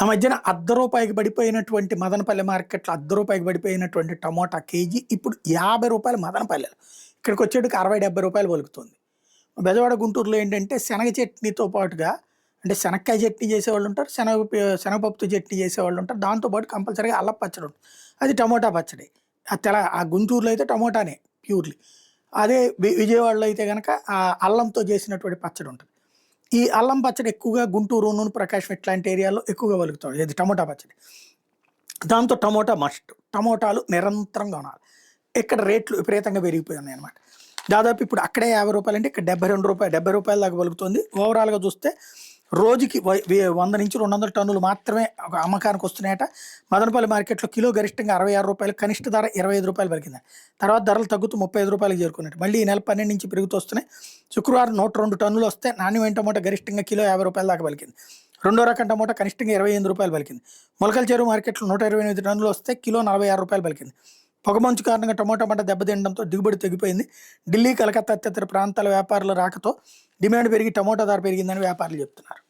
ఆ మధ్యన రూ. 1 పడిపోయినటువంటి మదనపల్లి మార్కెట్‌లో రూ. 1 పడిపోయినటువంటి టమోటా కేజీ ఇప్పుడు రూ. 50 మదనపల్లెలో. ఇక్కడికొచ్చేటికి రూ. 60, 70 పలుకుతుంది. బెజవాడ, గుంటూరులో ఏంటంటే శనగ చట్నీతో పాటుగా అంటే శనక్కాయ చట్నీ చేసేవాళ్ళుంటారు. శనగపప్పుతో చట్నీ చేసేవాళ్ళుంటారు. దాంతో పాటు కంపల్సరీగా అల్లపు పచ్చడి ఉంటుంది. అది టమోటా పచ్చడి. ఆ గుంటూరులో అయితే టమోటానే ప్యూర్‌లీ. అదే విజయవాడలో అయితే గనక అల్లంతో చేసినటువంటి పచ్చడి ఉంటది. ఈ అల్లం పచ్చడి ఎక్కువగా గుంటూరు, నూనె ప్రకాశం ఇట్లాంటి ఏరియాలో ఎక్కువగా పలుకుతాం. ఇది టమోటా పచ్చడి. దాంతో టమోటా మస్ట్. టమోటాలు నిరంతరం కొనాలి. ఇక్కడ రేట్లు విపరీతంగా పెరిగిపోయి ఉన్నాయన్నమాట. దాదాపు ఇప్పుడు అక్కడే రూ. 50 అంటే ఇక్కడ రూ. 72 దాకా పలుకుతుంది. ఓవరాల్‌గా చూస్తే రోజుకి 100-200 టన్నులు మాత్రమే ఒక అమ్మకానికి వస్తున్నాయట. మదనపల్లి మార్కెట్‌లో కిలో గరిష్టంగా రూ. 66, కనిష్ట ధర రూ. 25 పలికింది. తర్వాత ధరలు తగ్గుతూ రూ. 35కి చేరుకున్నట్టు. మళ్ళీ ఈ నెల 12 నుంచి పెరుగుతూ వస్తున్నాయి. శుక్రవారం 102 టన్నులు వస్తే నాణ్యమైన టమోటా గరిష్టంగా కిలో రూ. 50 దాకా పలికింది. రెండో రకం టమోటా కనిష్టంగా రూ. 28 పలికింది. మొలకల చెరువు మార్కెట్‌లో 128 టన్నులు వస్తే కిలో రూ. 46 పలికింది. పొగమంచు కారణంగా టమోటా పంట దెబ్బతినడంతో దిగుబడి తగ్గిపోయింది. ఢిల్లీ, కలకత్తా తదితర ప్రాంతాల వ్యాపారుల రాకతో డిమాండ్ పెరిగి టమోటా ధర పెరిగిందని వ్యాపారులు చెప్తున్నారు.